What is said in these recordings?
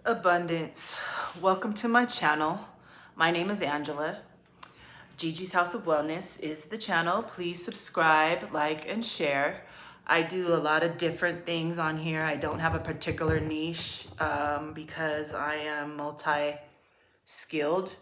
Abundance. Welcome to my channel. My name is Angela. Gigi's House of Wellness is the channel. Please subscribe, like, and share. I do a lot of different things on here. I don't have a particular niche because I am multi-skilled.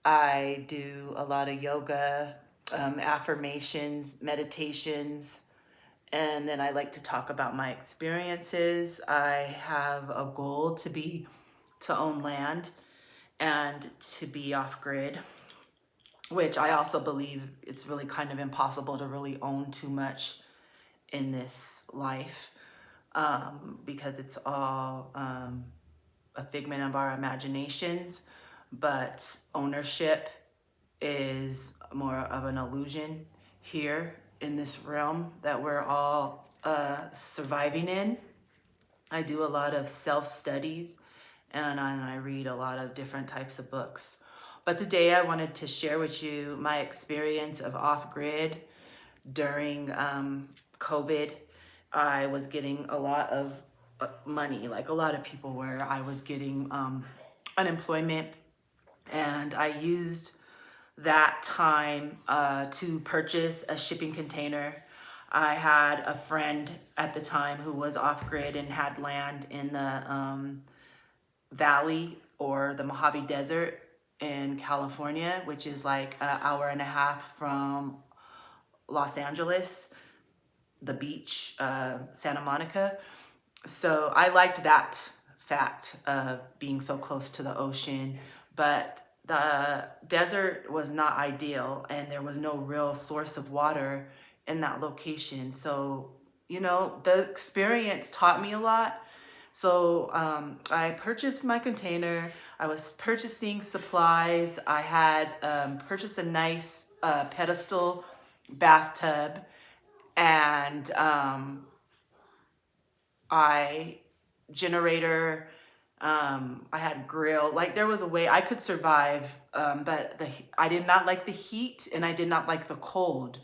I do a lot of yoga, affirmations, meditations, and then I like to talk about my experiences. I have a goal to own land and to be off grid, which I also believe it's really kind of impossible to really own too much in this life because it's all a figment of our imaginations, but ownership is more of an illusion here in this realm that we're all surviving in. I do a lot of self-studies and I read a lot of different types of books. But today I wanted to share with you my experience of off-grid during COVID. I was getting a lot of money, like a lot of people were. I was getting unemployment, and I used that time to purchase a shipping container. I had a friend at the time who was off-grid and had land in the valley or the Mojave Desert in California, which is like an hour and a half from Los Angeles, the beach, Santa Monica. So I liked that fact of being so close to the ocean, but the desert was not ideal and there was no real source of water in that location. So, the experience taught me a lot. So I purchased my container. I was purchasing supplies. I had purchased a nice pedestal bathtub, and I generator. I had grill. Like there was a way I could survive, but I did not like the heat and I did not like the cold.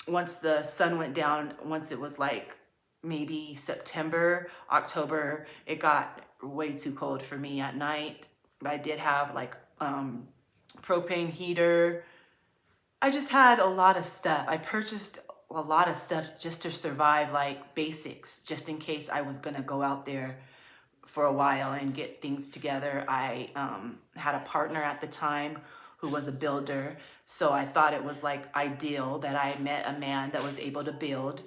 Once the sun went down, once it was like maybe September, October, it got way too cold for me at night. I did have like propane heater. I just had a lot of stuff. I purchased a lot of stuff just to survive, like basics, just in case I was gonna go out there for a while and get things together. I had a partner at the time who was a builder, so I thought it was like ideal that I met a man that was able to build,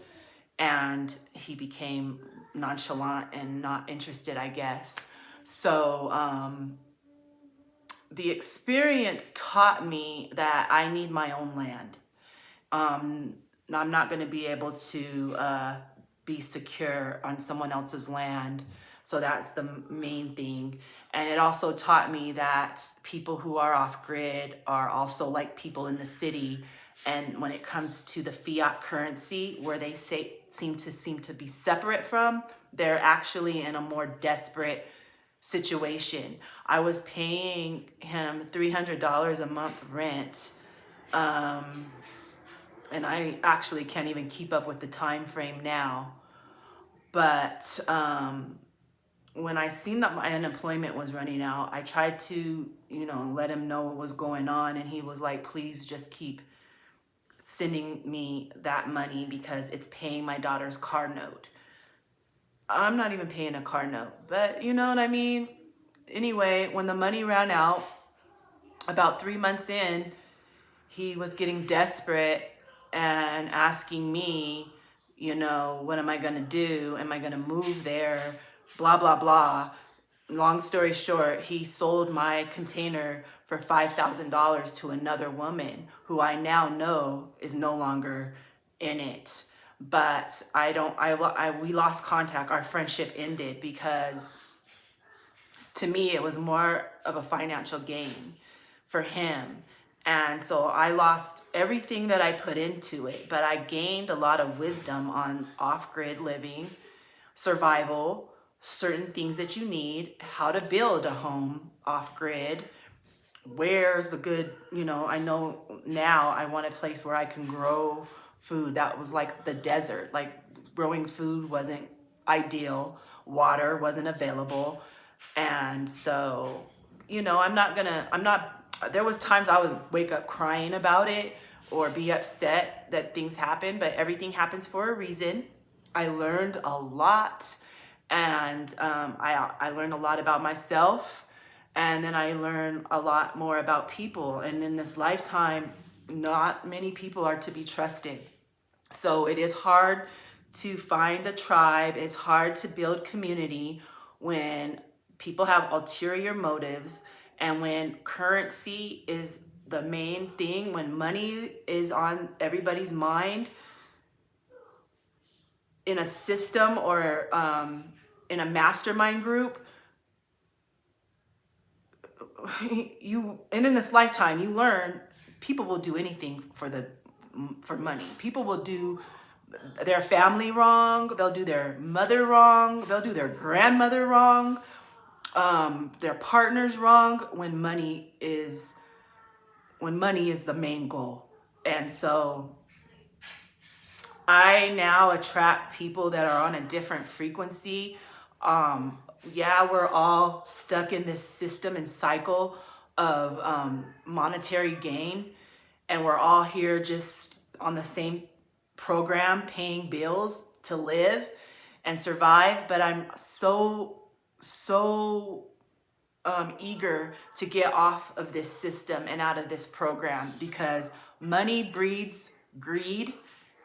and he became nonchalant and not interested, I guess. So the experience taught me that I need my own land. I'm not going to be able to be secure on someone else's land. So that's the main thing. And it also taught me that people who are off grid are also like people in the city. And when it comes to the fiat currency, where they seem to be separate from, they're actually in a more desperate situation. I was paying him $300 a month rent. And I actually can't even keep up with the time frame now. But when I seen that my unemployment was running out, I tried to, let him know what was going on. And he was like, please just keep sending me that money because it's paying my daughter's car note. I'm not even paying a car note, but you know what I mean? Anyway, when the money ran out, about 3 months in, he was getting desperate and asking me, what am I going to do? Am I going to move there? Blah, blah, blah. Long story short, he sold my container for $5,000 to another woman who I now know is no longer in it. But we lost contact. Our friendship ended because to me, it was more of a financial gain for him. And so I lost everything that I put into it, but I gained a lot of wisdom on off-grid living, survival, certain things that you need, how to build a home off-grid, where's the good, I know now I want a place where I can grow food. That was like the desert, like growing food wasn't ideal, water wasn't available. And so, there was times I was wake up crying about it or be upset that things happen, but everything happens for a reason. I learned a lot, and I learned a lot about myself, and then I learned a lot more about people. And in this lifetime, not many people are to be trusted. So it is hard to find a tribe. It's hard to build community when people have ulterior motives, and when currency is the main thing, when money is on everybody's mind in a system or in a mastermind group. And in this lifetime, you learn people will do anything for money. People will do their family wrong. They'll do their mother wrong. They'll do their grandmother wrong. Their partners wrong when money is the main goal. And so I now attract people that are on a different frequency. Yeah, we're all stuck in this system and cycle of monetary gain, and we're all here just on the same program, paying bills to live and survive. But I'm so eager to get off of this system and out of this program, because money breeds greed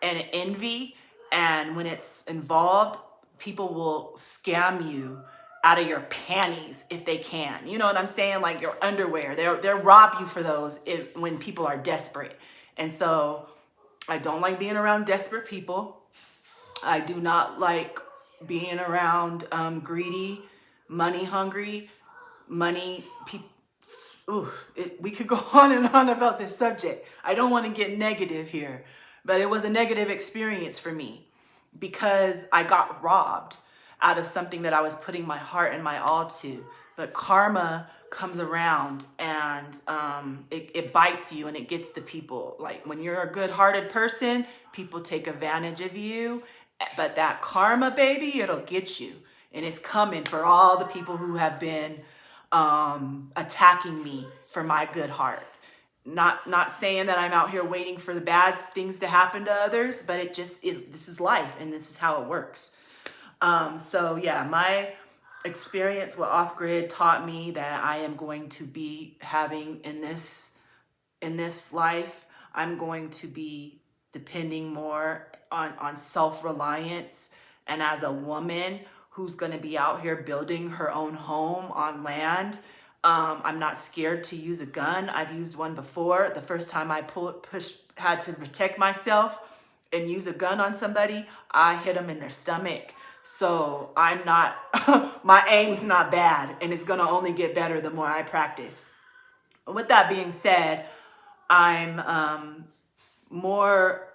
and envy, and when it's involved, people will scam you out of your panties if they can. You know what I'm saying? Like your underwear. They'll rob you for those when people are desperate. And so I don't like being around desperate people. I do not like being around greedy, money hungry, money people. We could go on and on about this subject. I don't want to get negative here, but it was a negative experience for me because I got robbed out of something that I was putting my heart and my all to. But karma comes around, and it bites you, and it gets the people. Like when you're a good-hearted person, people take advantage of you, but that karma, baby, it'll get you. And it's coming for all the people who have been attacking me for my good heart. Not saying that I'm out here waiting for the bad things to happen to others, but it just is. This is life, and this is how it works. So yeah, my experience with off-grid taught me that I am going to be having in this life, I'm going to be depending more on self-reliance. And as a woman who's going to be out here building her own home on land, I'm not scared to use a gun. I've used one before. The first time I had to protect myself and use a gun on somebody, I hit them in their stomach. So I'm not, my aim's not bad, and it's gonna only get better the more I practice. With that being said, I'm more,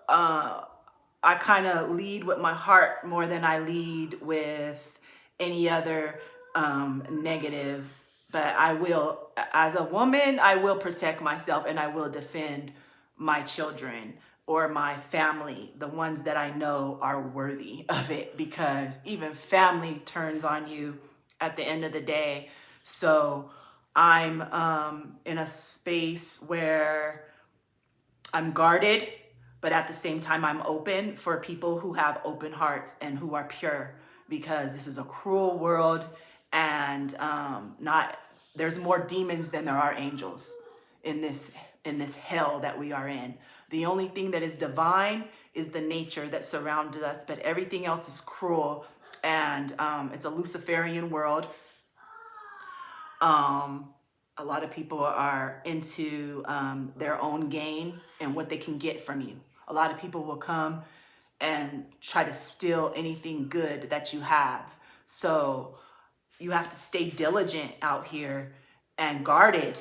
I kind of lead with my heart more than I lead with any other negative. But I will, as a woman, I will protect myself, and I will defend my children or my family, the ones that I know are worthy of it, because even family turns on you at the end of the day. So I'm in a space where I'm guarded, but at the same time, I'm open for people who have open hearts and who are pure, because this is a cruel world, and there's more demons than there are angels in this hell that we are in. The only thing that is divine is the nature that surrounded us, but everything else is cruel, and it's a Luciferian world. A lot of people are into their own gain and what they can get from you. A lot of people will come and try to steal anything good that you have. So you have to stay diligent out here and guarded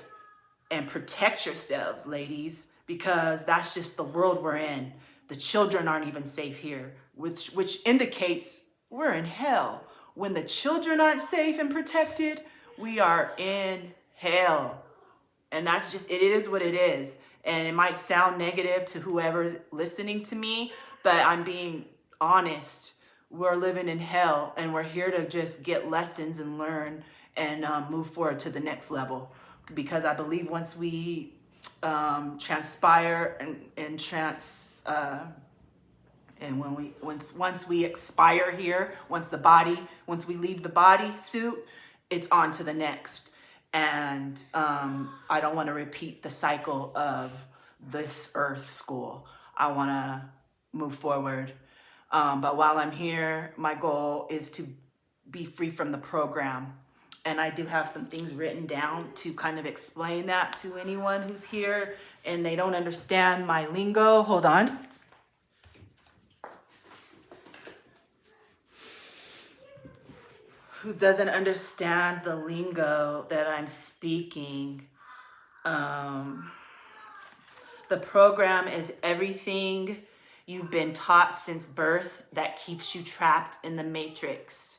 and protect yourselves, ladies, because that's just the world we're in. The children aren't even safe here, which indicates we're in hell. When the children aren't safe and protected, we are in hell. And that's just, it is what it is. And it might sound negative to whoever's listening to me, but I'm being honest we're living in hell, and we're here to just get lessons and learn and move forward to the next level. Because I believe once we transpire and once we expire here, once we leave the body suit, it's on to the next. And I don't want to repeat the cycle of this earth school. I want to move forward. But while I'm here, my goal is to be free from the program. And I do have some things written down to kind of explain that to anyone who's here and they don't understand my lingo. Hold on. Who doesn't understand the lingo that I'm speaking. The program is everything you've been taught since birth that keeps you trapped in the matrix.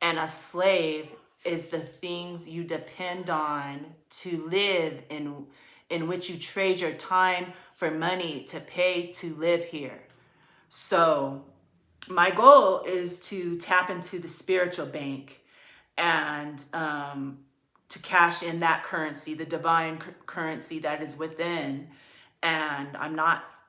And a slave is the things you depend on to live in which you trade your time for money to pay to live here. So my goal is to tap into the spiritual bank and to cash in that currency, the divine currency that is within. And I'm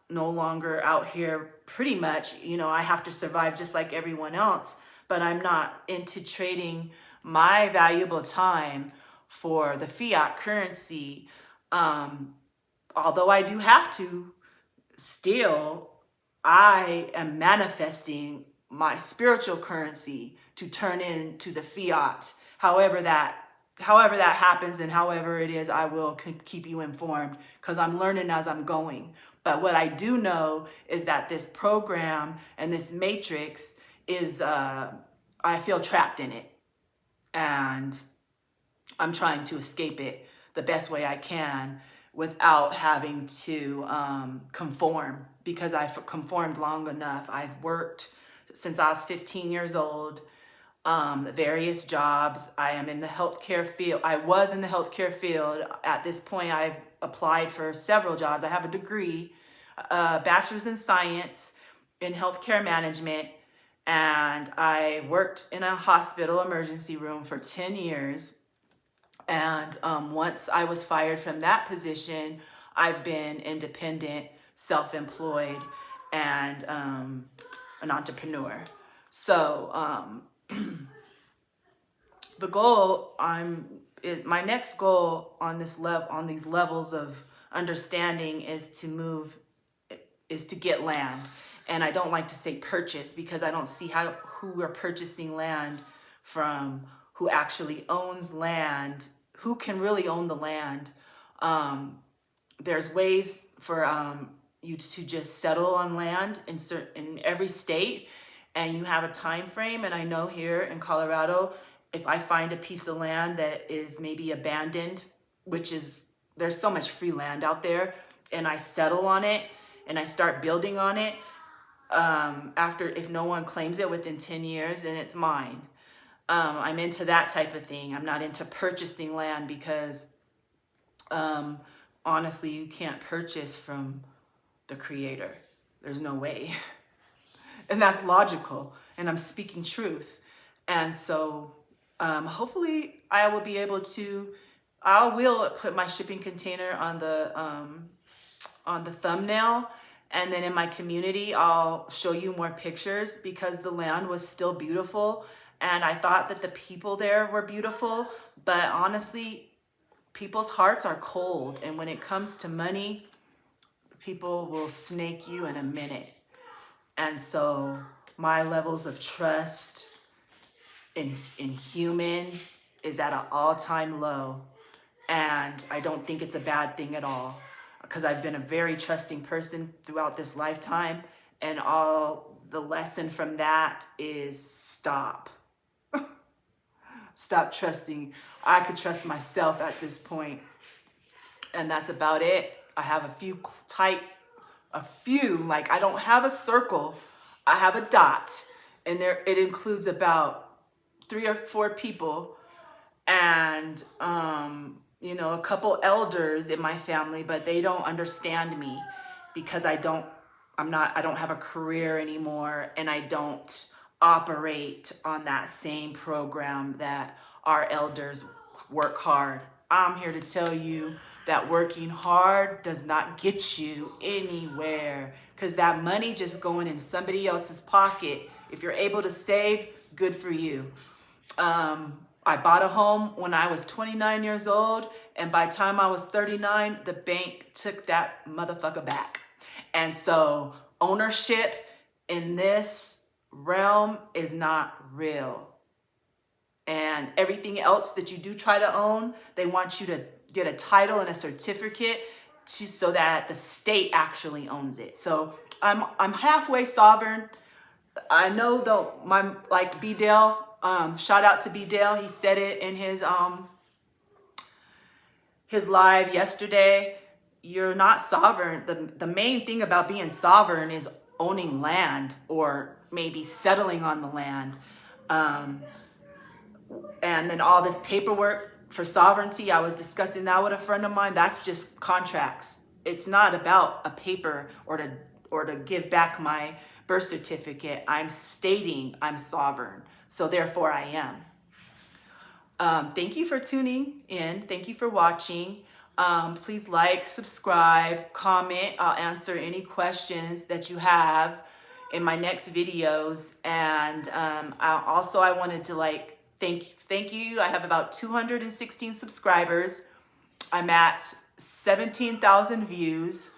no longer out here pretty much, I have to survive just like everyone else, but I'm not into trading my valuable time for the fiat currency. Although I do have to, still, I am manifesting my spiritual currency to turn into the fiat. However that happens and however it is, I will keep you informed because I'm learning as I'm going. But what I do know is that this program and this matrix is, I feel trapped in it. And I'm trying to escape it the best way I can without having to conform, because I've conformed long enough. I've worked since I was 15 years old, various jobs. I am in the healthcare field. I was in the healthcare field. At this point, I've applied for several jobs. I have a degree, bachelor's in science in healthcare management, and I worked in a hospital emergency room for 10 years. And once I was fired from that position, I've been independent, self-employed, and an entrepreneur. So the goal, my next goal on these levels of understanding is to get land. And I don't like to say purchase because I don't see who we're purchasing land from, who actually owns land, who can really own the land. There's ways for you to just settle on land in every state, and you have a time frame. And I know here in Colorado, if I find a piece of land that is maybe abandoned, there's so much free land out there, and I settle on it and I start building on it, if no one claims it within 10 years, then it's mine. I'm into that type of thing. I'm not into purchasing land because honestly, you can't purchase from the creator. There's no way. And that's logical. And I'm speaking truth. And so hopefully I will be able to, I will put my shipping container on the thumbnail. And then in my community, I'll show you more pictures because the land was still beautiful. And I thought that the people there were beautiful, but honestly, people's hearts are cold. And when it comes to money, people will snake you in a minute. And so my levels of trust in humans is at an all-time low. And I don't think it's a bad thing at all, because I've been a very trusting person throughout this lifetime. And all the lesson from that is stop. Stop trusting. I could trust myself at this point. And that's about it. I have a few, like I don't have a circle. I have a dot. And it includes about 3 or 4 people. And, a couple elders in my family, but they don't understand me because I I don't have a career anymore, and I don't operate on that same program that our elders work hard. I'm here to tell you that working hard does not get you anywhere, because that money just going in somebody else's pocket. If you're able to save, good for you. I bought a home when I was 29 years old, and by the time I was 39, the bank took that motherfucker back. And so ownership in this realm is not real. And everything else that you do try to own, they want you to get a title and a certificate so that the state actually owns it. So I'm halfway sovereign. I know though, like B Dale, shout out to B Dale. He said it in his live yesterday. You're not sovereign. The main thing about being sovereign is owning land, or maybe settling on the land. And then all this paperwork for sovereignty, I was discussing that with a friend of mine. That's just contracts. It's not about a paper or to give back my birth certificate. I'm stating I'm sovereign, so therefore I am. Thank you for tuning in. Thank you for watching. Please like, subscribe, comment. I'll answer any questions that you have in my next videos. And I wanted to thank you. I have about 216 subscribers. I'm at 17,000 views.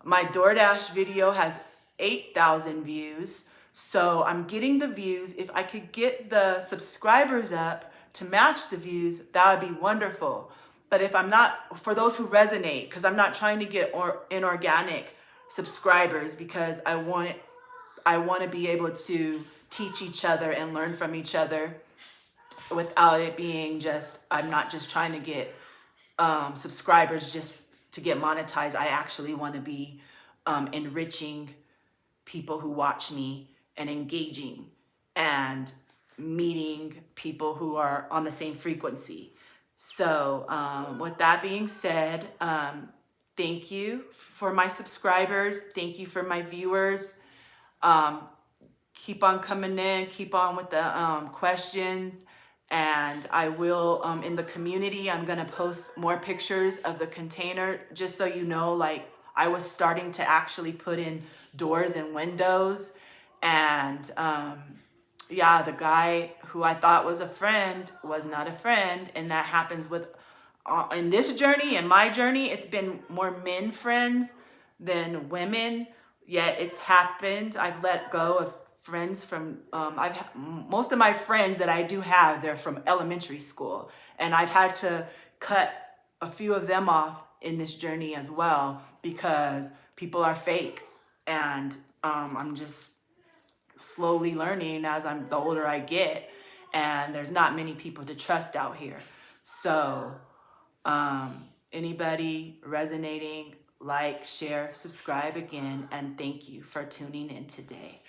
My DoorDash video has 8,000 views. So I'm getting the views. If I could get the subscribers up to match the views, that would be wonderful. But if I'm not, for those who resonate, because I'm not trying to get inorganic subscribers, because I want to be able to teach each other and learn from each other without it being just, I'm not just trying to get subscribers just to get monetized. I actually want to be enriching people who watch me and engaging and meeting people who are on the same frequency. So with that being said, thank you for my subscribers. Thank you for my viewers. Keep on coming in, keep on with the questions. And I will, in the community, I'm gonna post more pictures of the container, just so you know, like I was starting to actually put in doors and windows. And yeah, the guy who I thought was a friend was not a friend. And that happens with, in this journey, in my journey, it's been more men friends than women, yet it's happened. I've let go of friends from, most of my friends that I do have, they're from elementary school. And I've had to cut a few of them off in this journey as well, because people are fake. And I'm just slowly learning as the older I get, and there's not many people to trust out here. So anybody resonating, like, share, subscribe again, and thank you for tuning in today.